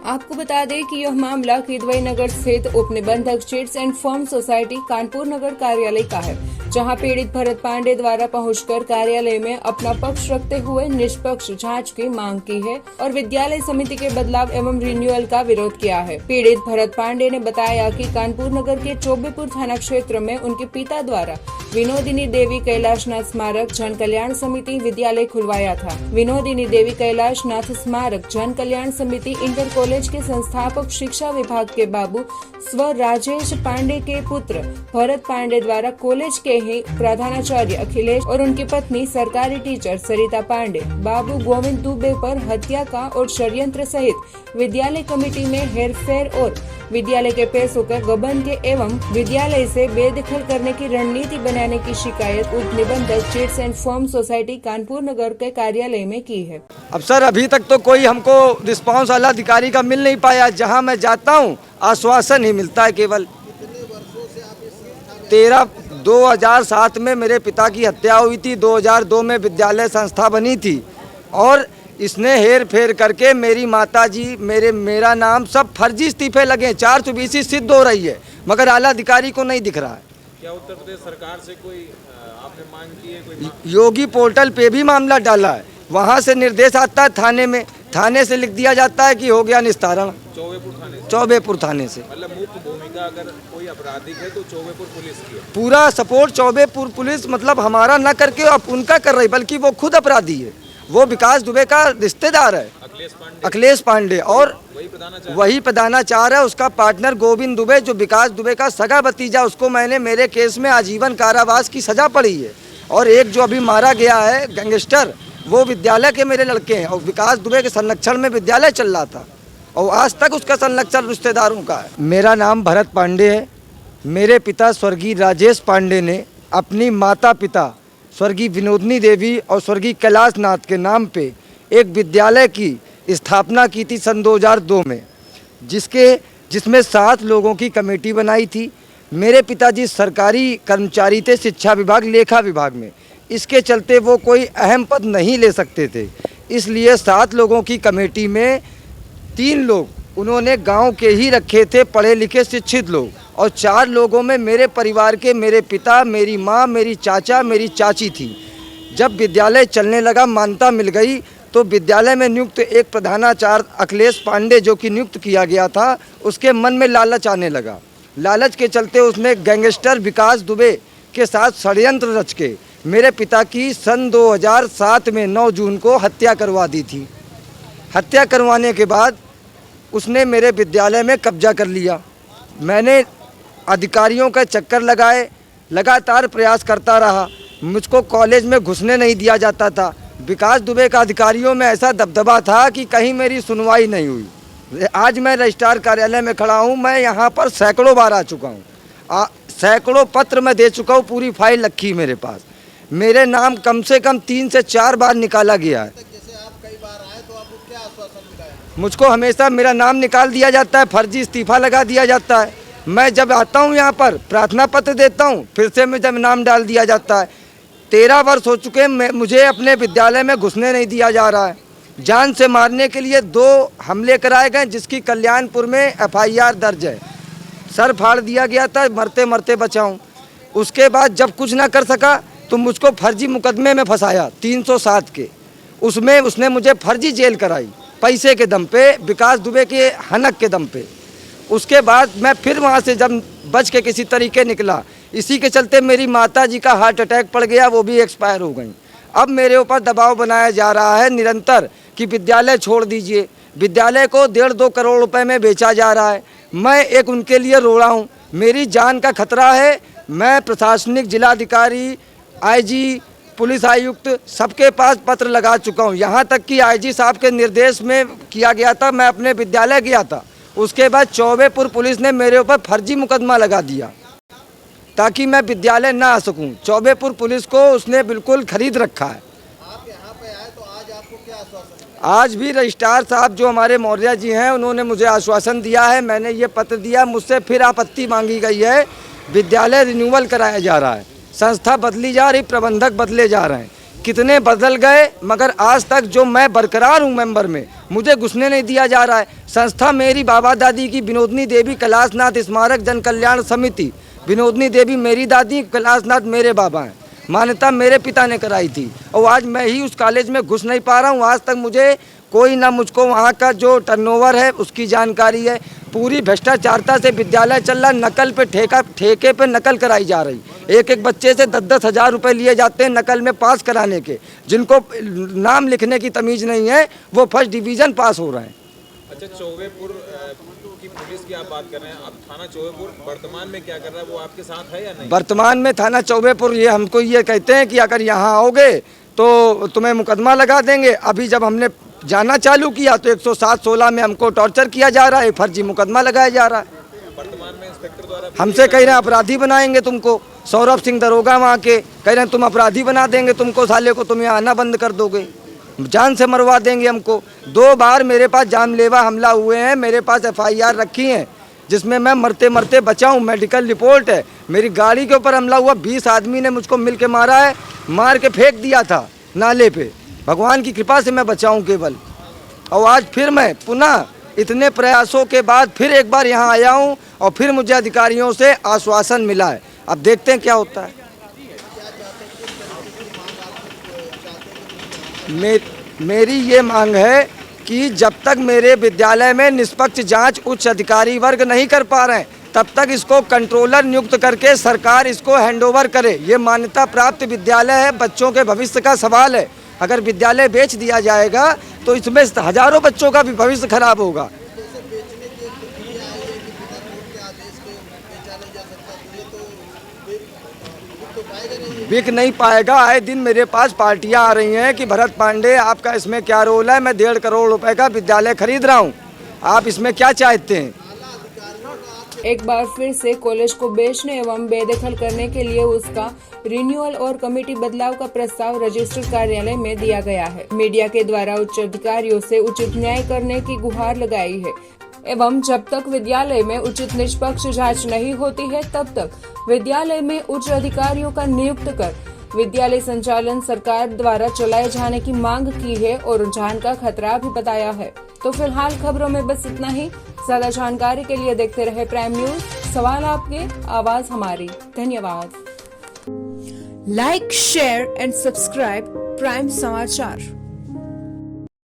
आपको बता दें कि यह मामला किदवई नगर स्थित उप निबंधक chits and firm society Kanpur नगर कार्यालय का है, जहां पीड़ित भरत पांडे द्वारा पहुंचकर कार्यालय में अपना पक्ष रखते हुए निष्पक्ष जांच की मांग की है और विद्यालय समिति के बदलाव एवं रिन्यूअल का विरोध किया है। पीड़ित भरत पांडे ने बताया कि कानपुर नगर के चौबेपुर थाना क्षेत्र में उनके पिता द्वारा विनोदिनी देवी कैलाशनाथ स्मारक जन कल्याण समिति विद्यालय खुलवाया था। विनोदिनी देवी कैलाशनाथ स्मारक जन कल्याण समिति इंटर कॉलेज के संस्थापक शिक्षा विभाग के बाबू स्व राजेश पांडे के पुत्र भरत पांडे द्वारा कॉलेज के ही प्रधानाचार्य अखिलेश और उनकी पत्नी सरकारी टीचर सरिता पांडे बाबू गोविंद दुबे पर हत्या का और षड्यंत्र सहित विद्यालय कमेटी में हेरफेर और विद्यालय के पैसों के गबन के एवं विद्यालय से बेदखल करने की रणनीति बनाने की शिकायत उप निबंधक chits and firm society Kanpur नगर के कार्यालय में की है। अब सर अभी तक तो कोई हमको रिस्पांस वाला अधिकारी का मिल नहीं पाया। जहां मैं जाता हूं आश्वासन ही मिलता है केवल। 2007 में मेरे पिता की हत्या हुई थी, 2002 में विद्यालय संस्था बनी थी और इसने हेर फेर करके मेरी माताजी मेरा नाम सब फर्जी इस्तीफे लगे। 420 सिद्ध हो रही है मगर आला अधिकारी को नहीं दिख रहा है। क्या उत्तर प्रदेश सरकार से कोई आपने मांग की है? कोई योगी पोर्टल पे भी मामला डाला है, वहाँ से निर्देश आता है थाने में, थाने से लिख दिया जाता है कि हो गया निस्तारण। चौबेपुर थाने से मतलब मुख्य भूमिका अगर कोई आपराधिक है तो चौबेपुर पुलिस की है। पूरा सपोर्ट चौबेपुर पुलिस मतलब हमारा न करके अब उनका कर रही, बल्कि वो खुद अपराधी है। वो विकास दुबे का रिश्तेदार है अखिलेश पांडे और वही प्रधानाचार्य है। उसका पार्टनर गोविंद दुबे जो विकास दुबे का सगा भतीजा, उसको मैंने मेरे केस में आजीवन कारावास की सजा पड़ी है। और एक जो अभी मारा गया है गैंगस्टर, वो विद्यालय के मेरे लड़के हैं और विकास दुबे के संरक्षण में विद्यालय चल रहा था और आज तक उसका संरक्षण रिश्तेदारों का है। मेरा नाम भरत पांडे है। मेरे पिता स्वर्गीय राजेश पांडे ने अपनी माता पिता स्वर्गीय विनोदिनी देवी और स्वर्गीय कैलाशनाथ के नाम पे एक विद्यालय की स्थापना की थी सन 2002 में, जिसमें 7 लोगों की कमेटी बनाई थी। मेरे पिताजी सरकारी कर्मचारी थे शिक्षा विभाग लेखा विभाग में, इसके चलते वो कोई अहम पद नहीं ले सकते थे। इसलिए 7 लोगों की कमेटी में 3 लोग उन्होंने गांव के ही रखे थे, पढ़े लिखे शिक्षित लोग, और 4 लोगों में मेरे परिवार के मेरे पिता, मेरी माँ, मेरी चाचा, मेरी चाची थी। जब विद्यालय चलने लगा, मान्यता मिल गई, तो विद्यालय में नियुक्त एक प्रधानाचार्य अखिलेश पांडे जो कि नियुक्त किया गया था, उसके मन में लालच आने लगा। लालच के चलते उसने गैंगस्टर विकास दुबे के साथ षड्यंत्र रच के मेरे पिता की सन 2007 में 9 जून को हत्या करवा दी थी। हत्या करवाने के बाद उसने मेरे विद्यालय में कब्जा कर लिया। मैंने अधिकारियों का चक्कर लगाए, लगातार प्रयास करता रहा, मुझको कॉलेज में घुसने नहीं दिया जाता था। विकास दुबे का अधिकारियों में ऐसा दबदबा था कि कहीं मेरी सुनवाई नहीं हुई। आज मैं रजिस्ट्रार कार्यालय में खड़ा हूँ। मैं यहाँ पर सैकड़ों बार आ चुका हूँ, सैकड़ों पत्र मैं दे चुका हूँ, पूरी फाइल रखी मेरे पास। मेरे नाम कम से कम 3 से 4 बार निकाला गया है। मुझको हमेशा मेरा नाम निकाल दिया जाता है, फर्जी इस्तीफा लगा दिया जाता है। मैं जब आता हूँ यहाँ पर प्रार्थना पत्र देता हूँ, फिर से मुझे नाम डाल दिया जाता है। 13 वर्ष हो चुके हैं, मुझे अपने विद्यालय में घुसने नहीं दिया जा रहा है। जान से मारने के लिए 2 हमले कराए गए, जिसकी कल्याणपुर में FIR दर्ज है। सर फाड़ दिया गया था, मरते मरते बचाऊँ। उसके बाद जब कुछ ना कर सका तो मुझको फर्जी मुकदमे में फंसाया 307 के। उसमें उसने मुझे फर्जी जेल कराई पैसे के दम पे, विकास दुबे के हनक के दम पे। उसके बाद मैं फिर वहाँ से जब बच के किसी तरीके निकला, इसी के चलते मेरी माताजी का हार्ट अटैक पड़ गया, वो भी एक्सपायर हो गई। अब मेरे ऊपर दबाव बनाया जा रहा है निरंतर कि विद्यालय छोड़ दीजिए। विद्यालय को 1.5-2 करोड़ रुपए में बेचा जा रहा है। मैं एक उनके लिए रो रहा हूँ, मेरी जान का खतरा है। मैं प्रशासनिक जिलाधिकारी, IG, पुलिस आयुक्त सबके पास पत्र लगा चुका हूँ। यहाँ तक कि IG साहब के निर्देश में किया गया था। मैं अपने विद्यालय गया था, उसके बाद चौबेपुर पुलिस ने मेरे ऊपर फर्जी मुकदमा लगा दिया ताकि मैं विद्यालय ना आ सकूं। चौबेपुर पुलिस को उसने बिल्कुल खरीद रखा है। आप यहाँ पे आए तो आज आपको क्या आश्वासन? आज भी रजिस्ट्रार साहब जो हमारे मौर्य जी हैं, उन्होंने मुझे आश्वासन दिया है। मैंने ये पत्र दिया, मुझसे फिर आपत्ति मांगी गई है। विद्यालय रिन्यूअल कराया जा रहा है, संस्था बदली जा रही, प्रबंधक बदले जा रहे हैं। कितने बदल गए, मगर आज तक जो मैं बरकरार हूँ मेंबर में, मुझे घुसने नहीं दिया जा रहा है। संस्था मेरी बाबा दादी की विनोदनी देवी कैलाशनाथ स्मारक जन कल्याण समिति, विनोदनी देवी मेरी दादी, कैलाशनाथ मेरे बाबा हैं। मान्यता मेरे पिता ने कराई थी और आज मैं ही उस कॉलेज में घुस नहीं पा रहा हूँ। आज तक मुझे कोई ना मुझको वहाँ का जो टर्नओवर है उसकी जानकारी है। पूरी भ्रष्टाचारता से विद्यालय चल रहा, नकल पे ठेके पे नकल कराई जा रही। एक एक बच्चे से 10-10 हज़ार रुपये लिए जाते हैं नकल में पास कराने के। जिनको नाम लिखने की तमीज़ नहीं है वो फर्स्ट डिवीज़न पास हो रहे हैं। अच्छा, चौबेपुर की पुलिस की आप बात कर रहे हैं, अब थाना चौबेपुर वर्तमान में क्या कर रहा है, वो आपके साथ है या नहीं? वर्तमान में थाना चौबेपुर ये हमको ये कहते हैं कि अगर यहाँ आओगे तो तुम्हें मुकदमा लगा देंगे। अभी जब हमने जाना चालू किया तो 107-16 में हमको टॉर्चर किया जा रहा है, फर्जी मुकदमा लगाया जा रहा है। वर्तमान में इंस्पेक्टर द्वारा हमसे कह रहे हैं अपराधी बनाएंगे तुमको। सौरभ सिंह दरोगा वहाँ के कह रहे हैं तुम अपराधी बना देंगे तुमको, साले को तुम यहाँ आना बंद कर दोगे, जान से मरवा देंगे हमको। 2 बार मेरे पास जानलेवा हमला हुए हैं, मेरे पास FIR रखी हैं जिसमें मैं मरते मरते बचा हूँ। मेडिकल रिपोर्ट है। मेरी गाड़ी के ऊपर हमला हुआ, 20 आदमी ने मुझको मिल के मारा है, मार के फेंक दिया था नाले पे। भगवान की कृपा से मैं बचा हूँ केवल। और आज फिर मैं पुनः इतने प्रयासों के बाद फिर एक बार यहाँ आया हूँ और फिर मुझे अधिकारियों से आश्वासन मिला है। अब देखते हैं क्या होता है। मेरी ये मांग है कि जब तक मेरे विद्यालय में निष्पक्ष जांच उच्च अधिकारी वर्ग नहीं कर पा रहे हैं तब तक इसको कंट्रोलर नियुक्त करके सरकार इसको हैंडओवर करे। ये मान्यता प्राप्त विद्यालय है, बच्चों के भविष्य का सवाल है। अगर विद्यालय बेच दिया जाएगा तो इसमें हजारों बच्चों का भी भविष्य खराब होगा। बिक नहीं पाएगा। आए दिन मेरे पास पार्टियां आ रही हैं कि भरत पांडे आपका इसमें क्या रोल है, मैं 1.5 करोड़ रुपए का विद्यालय खरीद रहा हूं, आप इसमें क्या चाहते हैं। एक बार फिर से कॉलेज को बेचने एवं बेदखल करने के लिए उसका रिन्यूअल और कमेटी बदलाव का प्रस्ताव रजिस्टर कार्यालय में दिया गया है। मीडिया के द्वारा उच्च अधिकारियों से उचित न्याय करने की गुहार लगाई है एवं जब तक विद्यालय में उचित निष्पक्ष जांच नहीं होती है तब तक विद्यालय में उच्च अधिकारियों का नियुक्त कर विद्यालय संचालन सरकार द्वारा चलाए जाने की मांग की है और जान का खतरा भी बताया है। तो फिलहाल खबरों में बस इतना ही। ज्यादा जानकारी के लिए देखते रहे प्राइम न्यूज। सवाल आपके, आवाज हमारी। धन्यवाद। Like, share and subscribe prime समाचार।